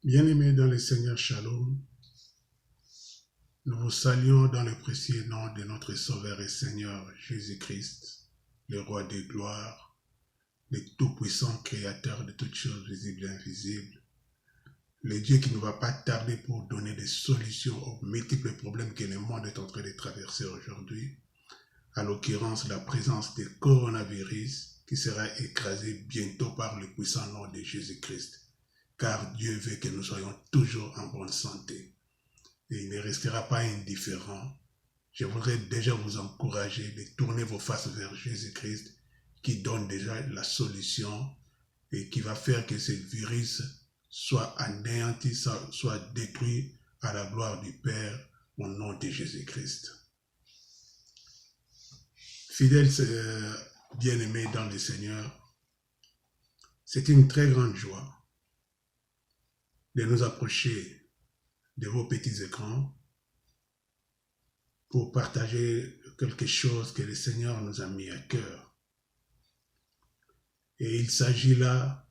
Bien-aimés dans le Seigneur Shalom, nous vous saluons dans le précieux nom de notre Sauveur et Seigneur Jésus-Christ, le Roi des gloires, le tout-puissant Créateur de toutes choses visibles et invisibles, le Dieu qui ne va pas tarder pour donner des solutions aux multiples problèmes que le monde est en train de traverser aujourd'hui, à l'occurrence la présence du coronavirus qui sera écrasé bientôt par le puissant nom de Jésus-Christ. Car Dieu veut que nous soyons toujours en bonne santé. Et il ne restera pas indifférent. Je voudrais déjà vous encourager de tourner vos faces vers Jésus-Christ qui donne déjà la solution et qui va faire que ce virus soit anéanti, soit détruit à la gloire du Père au nom de Jésus-Christ. Fidèles bien-aimés dans le Seigneur, c'est une très grande joie de nous approcher de vos petits écrans pour partager quelque chose que le Seigneur nous a mis à cœur. Et il s'agit là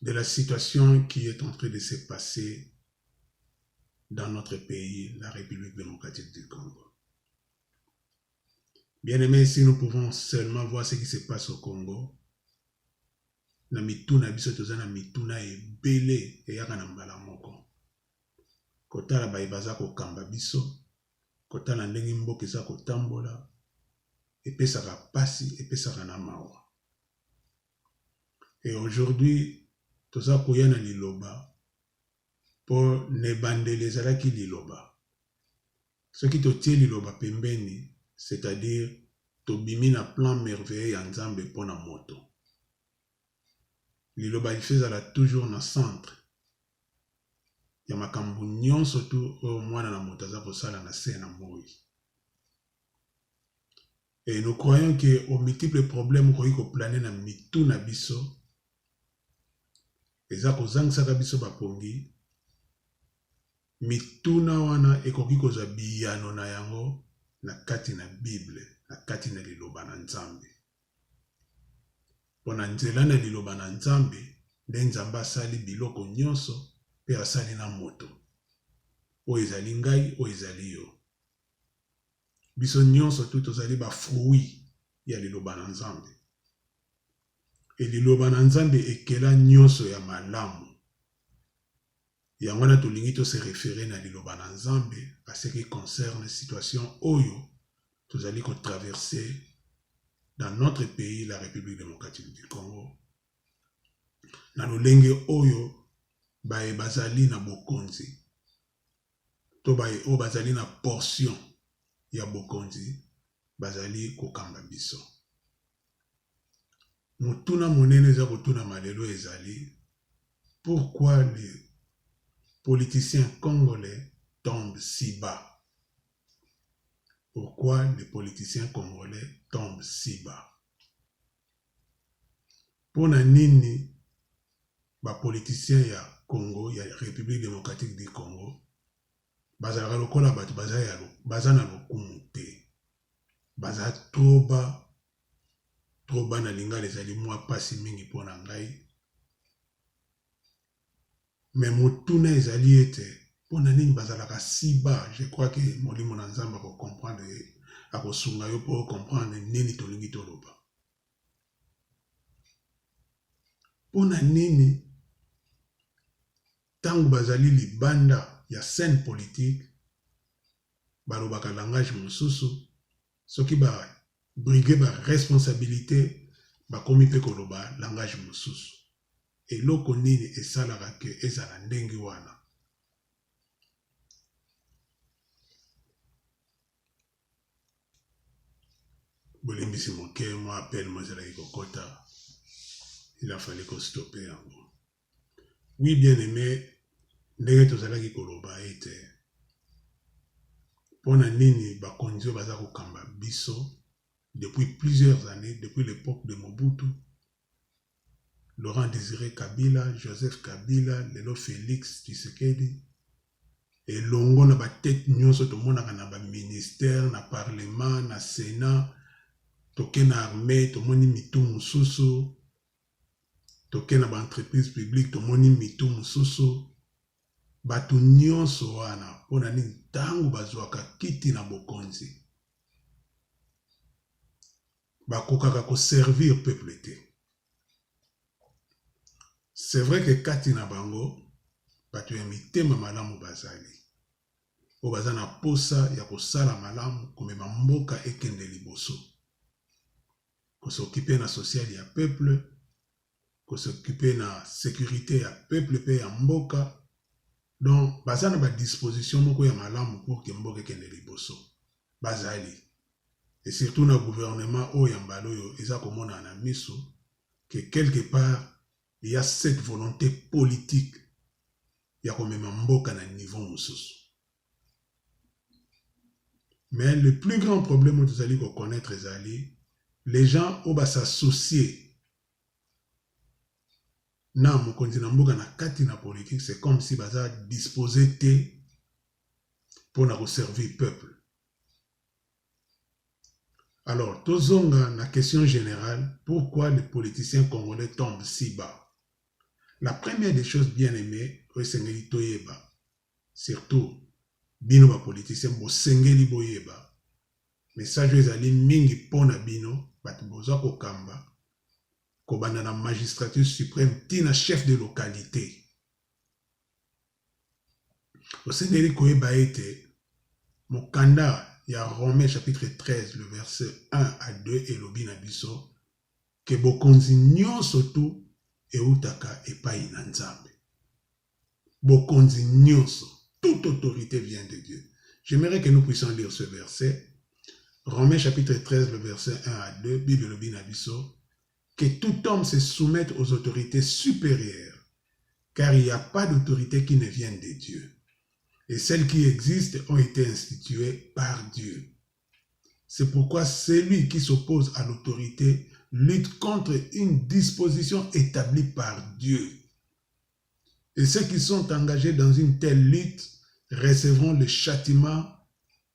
de la situation qui est en train de se passer dans notre pays, la République démocratique du Congo. Bien-aimés, si nous pouvons seulement voir ce qui se passe au Congo, na mituna biso tozana mituna ebele eyaka na mbala moko. Kotala baza kokamba biso, kotala ndenge mboka eza kotambola, epesaka pasi, epesaka na mawa. Et aujourd'hui, toza koya na liloba po ne bandele ezalaki liloba. Soki totie liloba pembeni, c'est-à-dire tobimi na plan merveilleux ya Nzambe mpona moto. Liloba ifezala toujours na centre ya makambo nyonso tu oyo mwana na moto aza kosala na se na moi. Et nous croyons que aux multiples problèmes koki koplane na mitu na biso eza kozangisaka biso bapongi, mituna wana ekoki kozwa biyano na yango na kati na Bible, na kati na liloba na Nzambe. Pona nzela na liloba na Nzambe, nde Nzambe asali biloko nyonso pe asali na moto. Oyo ezali ngai, oyo ezali yo. Biso nyonso tu tozali ba fruit ya liloba na Nzambe. E liloba na Nzambe ekela nyonso ya malamu. Yango wana tolingi to se référer na liloba na Nzambe à ce qui concerne situation oyo tozali ko traverser dans notre pays, la République démocratique du Congo. Na lolenge oyo bazali na bokonzi. To o bazali na portion ya bokonzi, bazali kokamba biso. Mutuna monene eza kotuna malelo ezali, pourquoi les politiciens congolais tombent si bas? Pourquoi les politiciens congolais tombent si bas? Pona nini ba politiciens ya Congo, ya République démocratique du Congo, bazalaka lokola bato baza na lokumu te. Baza trop bas na lingala ezali mwa pasi mingi pona ngai. Mais mutuna ezali ete pona nini bazalaka si bas. Je crois que molimo na Nzambe ko comprendre, akosunga yo po comprendre nini tolingi toloba. Pona nini tangu bazali libanda ya scène politique balobaka langage mosusu, soki briguer ba responsabilité bakomi pe koloba langage mosusu. Eloko nini esalaka ke ezala ndenge wana? Bolembisi moke moi appelle moi ezalaki kokota, il a fallu qu'on stoppe yango. Oui, bien aimé, ndenge tozalaki koloba ete pona nini bakonzi oyo baza kokamba biso depuis plusieurs années, depuis l'époque de Mobutu, Laurent Désiré Kabila, Joseph Kabila, lelo Félix Tshisekedi, et longo na ba tête nyonso tomonaka na ba ministère, na parlement, na sénat, toke na armée, tomoni mitu mosusu, toke na ba entreprise publique tomoni mitu mususu bato nyonso wana mpona nini ntango bazwaka kiti na bokonzi bakokaka koservir peuple te. C'est vrai que kati na bango bato ya mitema malamu bazali oyo baza na posa ya kosala malamu komema mboka ekende liboso, kosokipe na social ya peuple, kosokipe na sécurité ya peuple pe ya mboka. Donc baza na ba disposition moko ya malamu pour que mboka ekende liboso bazali. Et surtout na gouvernement oyo ya mbala oyo eza komona na miso que quelque part il y a cette volonté politique ya komema mboka na niveau mosusu. Mais le plus grand problème que vous allez connaître, les gens oyo s'associer na mokonzi na mboka na kati na politique, c'est comme si baza disposé te pour na servir peuple. Alors, tozonga na question générale, pourquoi les politiciens congolais tombent si bas? La première des choses bien aimées, c'est toyeba. Surtout, bino ba politiciens bo sengeli boyeba. Message ezali mingi pona bino, batu boza kokamba. Kobanda na magistrature suprême tina chef de localité. Osengeli koyeba ete mokanda ya Romains chapitre 13 le verset 1 à 2 et lobina biso ke bokonzi nyonso tu eutaka epai na Nzambe. Bokonzi nyonso, toute autorité vient de Dieu. J'aimerais que nous puissions lire ce verset. Romains chapitre 13 le verset 1 à 2, Bible lobina biso, que tout homme se soumette aux autorités supérieures, car il n'y a pas d'autorité qui ne vienne de Dieu. Et celles qui existent ont été instituées par Dieu. C'est pourquoi celui qui s'oppose à l'autorité lutte contre une disposition établie par Dieu. Et ceux qui sont engagés dans une telle lutte recevront le châtiment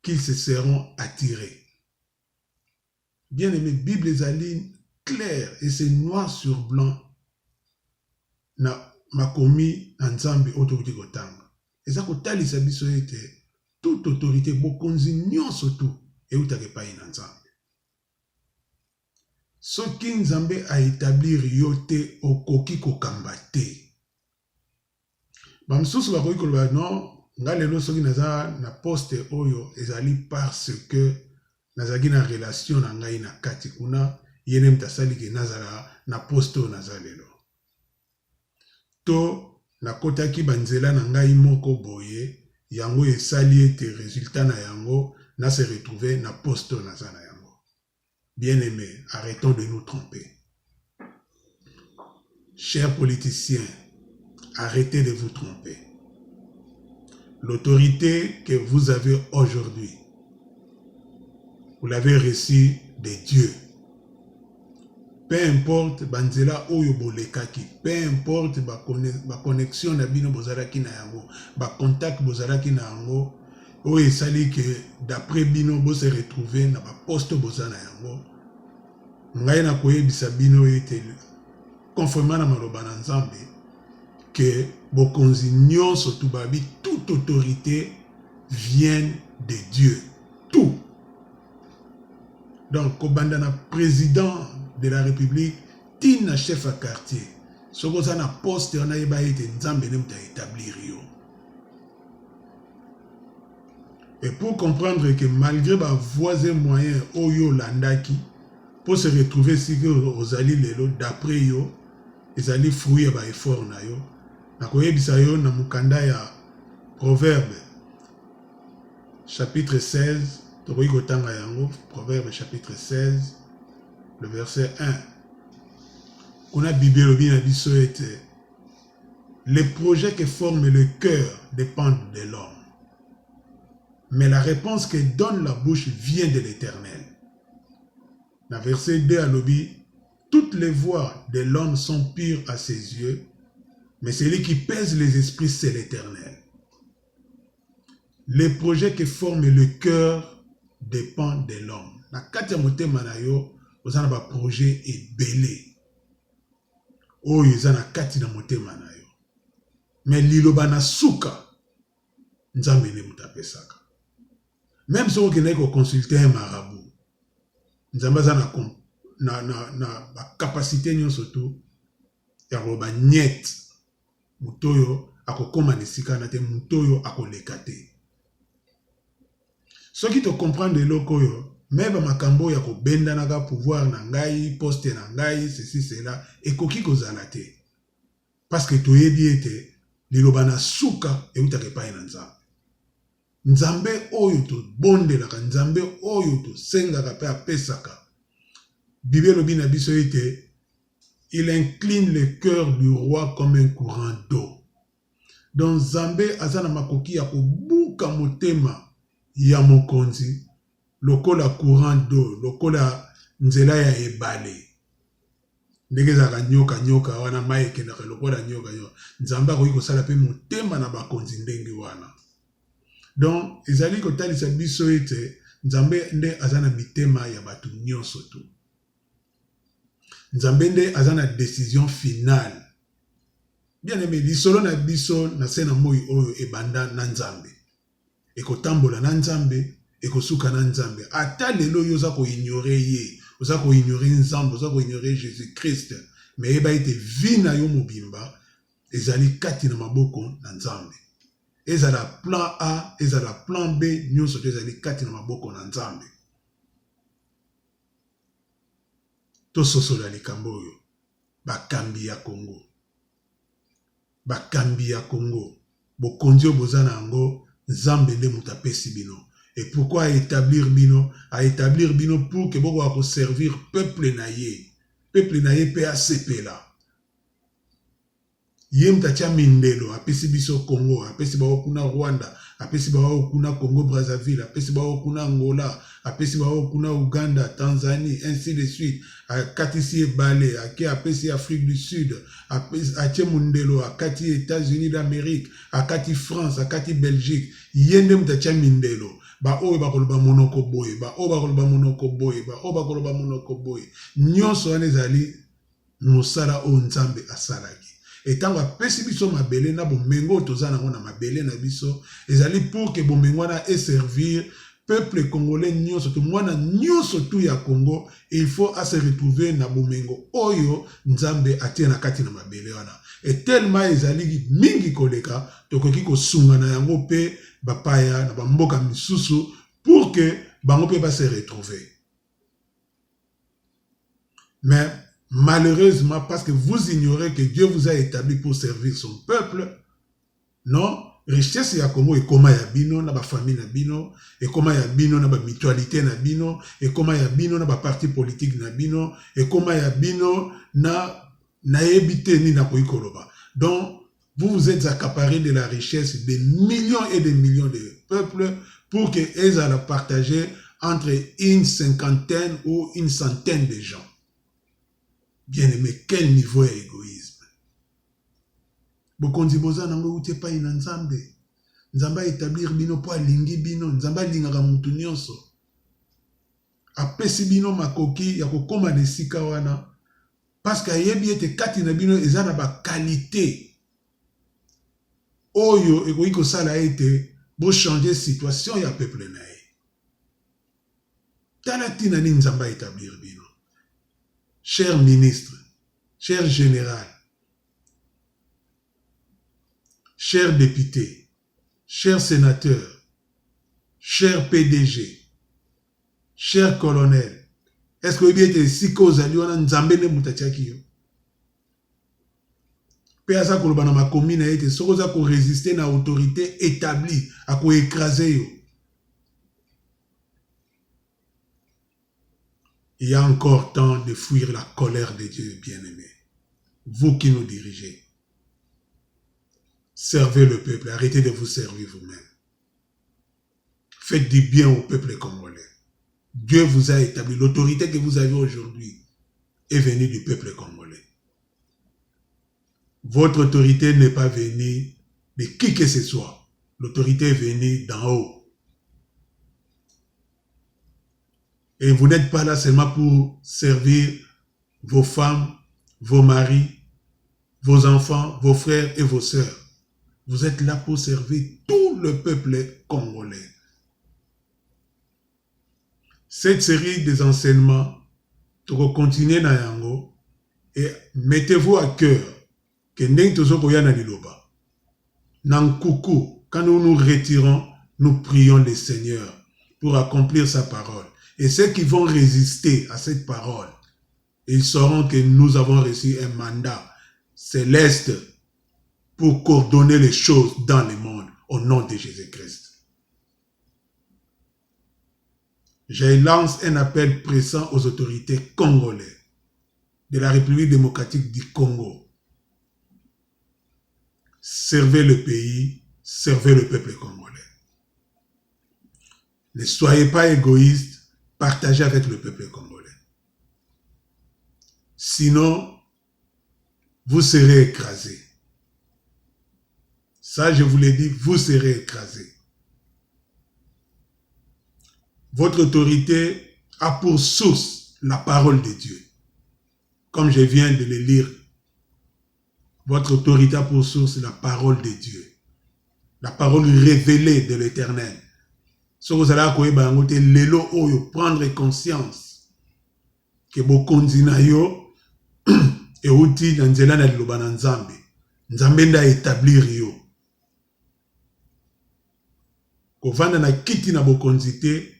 qu'ils se seront attirés. Bien aimé, Bible est claire et c'est noir sur blanc. Na makomi Nzambe autorité kotanga. Eza kotalisa biso ete toute autorité bokonzi nyonso tu eutaka epai na Nzambe. Soki Nzambe a établir yo te okoki kokamba te. Bamsusu bakoki koloba non, nga lelo soki naza na poste oyo ezali parce que nazaki na relation na ngai na kati kuna yene mtasali ke nazala na poste oyo naza lelo. To nakotaki banzela na ngai moko boye, yango esali ete résultat na yango na se retrouver na poste naza na yango. Bien-aimés, arrêtons de nous tromper. Chers politiciens, arrêtez de vous tromper. L'autorité que vous avez aujourd'hui, vous l'avez reçue de Dieu. Peu importe banzela oyo bolekaki, peu importe ba connexion na bino bozalaki na yango, ba contact bozalaki na yango, oyo esali que d'après bino bo se retrouver na ba poste bozana yango. Ngai na koyebisa bino ete conformément na maloba na Nzambe que bokonzi nyonso tu babi, toute autorité vient de Dieu. Tout. Donc, kobanda na président de la République, tina chef à quartier. Soko za na poste on a eba ete Nzambe ne muta établir yo. Et pour comprendre que malgré ba voisin moyen oyo landaki, pour se retrouver si que ozali lelo d'après yo, ezali fruit ba effort na yo. Na koyebisa yo na mukanda ya Proverbe chapitre 16, tokoki kotanga yango, Proverbe chapitre 16, le verset 1. Kuna Bible lobi na biso ete les projets que forme le cœur dépendent de l'homme, mais la réponse que donne la bouche vient de l'Éternel. Dans verset 2 à lobi, toutes les voies de l'homme sont pures à ses yeux, mais celui qui pèse les esprits, c'est l'Éternel. Les projets que forme le cœur dépendent de l'homme. Na kati ya motema na yo, ozana ba projet ebele. oyo eza na kati na motema na yo. Mais liloba na suka nzambe nde moto apesaka. Même soki okendaki koconsulte un marabout, nzambe aza na bakapasité nyonso tu ya koloba nyete moto oyo akokóma na esika na te, moto oyo akoleka te. Soki tocomprendre eloko oyo, me bamakambo oyo ya kobendanaka pouvoir na ngai, poste na ngai, ceci cela, ekoki kozala te. Parce que toyebi ete liloba na suka eutaka epai na nzambe. Nzambe oyo tobondelaka, nzambe oyo tosengaka pe apesaka. Bible elobi na biso ete il incline le cœur du roi comme un courant d'eau. Donc nzambe aza na makoki ya kobuka motema ya mokonzi lokola courant d'eau, lokola nzela ya ebale. Ndenge ezalaka nyoka wana mai ekendaka lokola nyoka. Nzambe akoki kosala pe motema na bakonzi ndenge wana. Donc ezali kotalisa biso ete nzambe nde aza na mitema ya bato nyonso tu. Nzambe nde aza na décision finale. Bien aimé, lisolo na biso na se na moi oyo ebanda na nzambe. Ekotambola na nzambe, ekosuka na nzambe. Ata lelo yo oza koignore ye, oza koignore nzambe, oza koignore Jésus-Christ, mais eba ete vi na yo mobimba ezali kati na maboko na nzambe. Ezala plan A, ezala plan B, nyonso to ezali kati na maboko na nzambe. Tososola likambo oyo, bakambi ya Congo. Bakambi ya Congo. Bokonzi oyo boza na yango, nzambe nde moto apesi bino. Et pourquoi établir bino? A établir bino pour que boko ako servir peuple na ye. Peuple na ye pe asepela. Ye mtatia mindelo, apesi biso Congo, apesi bao kuna Rwanda, apesi bao kuna Congo Brazzaville, apesi bao kuna Angola, apesi bao kuna Uganda, Tanzanie, ainsi de suite. Akati ebale, apesi Afrique du Sud, apesi mundelo, akati États-Unis d'Amérique, akati France, akati Belgique. Yende mtatia mindelo. Ba oyo bakoloba monoko boye, ba oyo bakoloba monoko boye, ba oyo bakoloba monoko boye. Nyonso wana ezali mosala o nzambe asalaki. Etango apesi biso mabele na bomengo toza nango na mabele na biso, ezali pour que bomengo wana servir peuple congolais nyonso to mwana nyonso tu ya Congo, il faut à se retrouver na bomengo oyo nzambe atie na kati na mabele wana. Et tellement ezali mingi koleka tokoki kosunga na yango pe bapaya na bamboka misusu pour que bango pe ba se retrouver. Mais malheureusement, parce que vous ignorez que Dieu vous a établi pour servir son peuple, non, richesse ya Congo et comment ya bino na ba famille na bino, et comment ya bino na ba mutualité na bino, et comment ya bino na ba parti politique na bino, et comment ya bino na ebité ni na koikoloba. Donc vous vous êtes accaparé de la richesse des millions et des millions de peuples pour que elles la partager entre une cinquantaine ou une centaine de gens. Bien aimé, quel niveau d'égoïsme. Bokonzi boza nango ute pa ina nzambe. Nzamba établir bino po alingi bino, nzamba lingaka mutu nyonso. Apesi bino makoki ya kokoma na esika wana parce que ayebi ete kati na bino eza na ba qualité oyo ekoki kosala ete bo changer situation ya peuple na ye. Tala tina ni nzamba établir bino. Cher ministre, cher général, cher député, cher sénateur, cher PDG, cher colonel, est-ce que vous avez si cause à l'on nzambe ne mutatiaki yo? Pe asa koloba na makomi na ete soko za ko résister na autorité établie à ko écraser yo. Il y a encore temps de fuir la colère de Dieu, bien-aimé. Vous qui nous dirigez, servez le peuple, arrêtez de vous servir vous-même. Faites du bien au peuple congolais. Dieu vous a établi. L'autorité que vous avez aujourd'hui est venue du peuple congolais. Votre autorité n'est pas venue de qui que ce soit. L'autorité est venue d'en haut. Et vous n'êtes pas là seulement pour servir vos femmes, vos maris, vos enfants, vos frères et vos sœurs. Vous êtes là pour servir tout le peuple congolais. Cette série des enseignements, tu vas continuer na yango et mettez-vous à cœur que ndenge tozokoya na liloba. Nankoukou, quand nous nous retirons, nous prions le Seigneur pour accomplir sa parole. Et ceux qui vont résister à cette parole, ils sauront que nous avons reçu un mandat céleste pour coordonner les choses dans le monde au nom de Jésus-Christ. Je lance un appel pressant aux autorités congolaises de la République démocratique du Congo. Servez le pays, servez le peuple congolais. Ne soyez pas égoïstes, partagez avec le peuple congolais. Sinon, vous serez écrasés. Ça, je vous l'ai dit, vous serez écrasés. Votre autorité a pour source la parole de Dieu. Comme je viens de le lire, votre autorité a pour source la parole de Dieu. La parole révélée de l'Éternel. Ce que vous allez prendre conscience que bokonzi na yo euti na nzela na liloba na Nzambe. Nzambe nda établir yo. Kovanda na kiti na bokonzi te,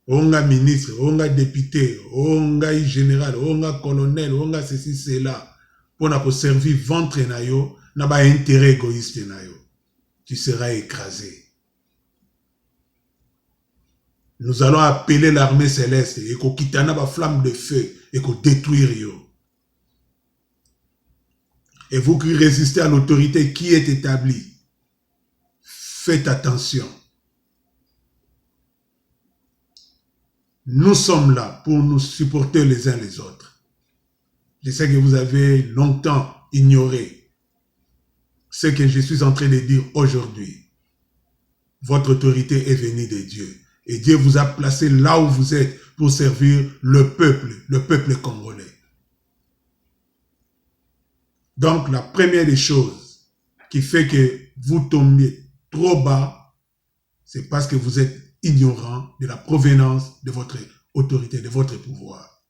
onga ministre, onga député, onga général, onga colonel, onga ceci, cela, pour na servir ventre na yo, na ba intérêt égoïste na yo. Tu seras écrasé. Nous allons appeler l'armée céleste et qu'on quitte na ba flamme de feu et qu'on détruire yo. Et vous qui résistez à l'autorité qui est établie, faites attention. Nous sommes là pour nous supporter les uns les autres. Je sais que vous avez longtemps ignoré ce que je suis en train de dire aujourd'hui. Votre autorité est venue de Dieu. Et Dieu vous a placé là où vous êtes pour servir le peuple congolais. Donc, la première des choses qui fait que vous tombiez trop bas, c'est parce que vous êtes ignorant de la provenance de votre autorité, de votre pouvoir.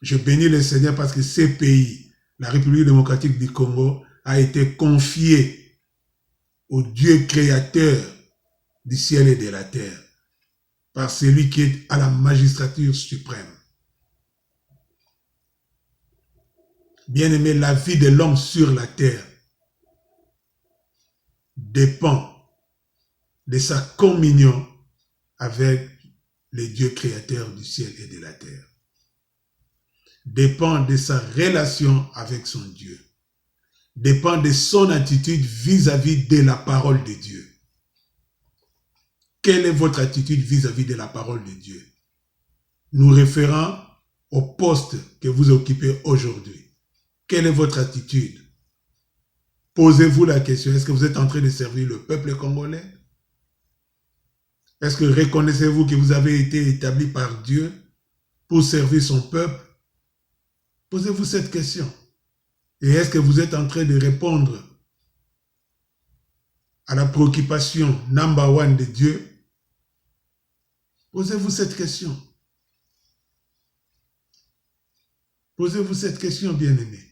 Je bénis le Seigneur parce que ce pays, la République démocratique du Congo, a été confié au Dieu créateur du ciel et de la terre, par celui qui est à la magistrature suprême. Bien-aimé, la vie de l'homme sur la terre dépend de sa communion avec le Dieu créateur du ciel et de la terre. Dépend de sa relation avec son Dieu. Dépend de son attitude vis-à-vis de la parole de Dieu. Quelle est votre attitude vis-à-vis de la parole de Dieu? Nous référons au poste que vous occupez aujourd'hui. Quelle est votre attitude? Posez-vous la question, est-ce que vous êtes en train de servir le peuple congolais? Est-ce que reconnaissez-vous que vous avez été établi par Dieu pour servir son peuple? Posez-vous cette question. Et est-ce que vous êtes en train de répondre à la préoccupation number one de Dieu? Posez-vous cette question. Posez-vous cette question, bien-aimés.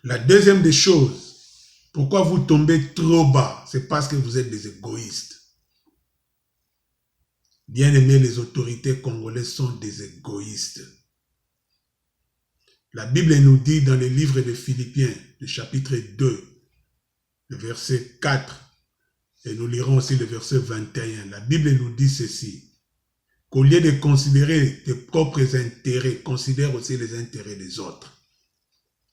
La deuxième des choses, pourquoi vous tombez trop bas, c'est parce que vous êtes des égoïstes. Bien-aimés, les autorités congolaises sont des égoïstes. La Bible nous dit dans le livre de Philippiens, le chapitre 2, le verset 4, et nous lirons aussi le verset 21. La Bible nous dit ceci, qu'au lieu de considérer tes propres intérêts, considère aussi les intérêts des autres.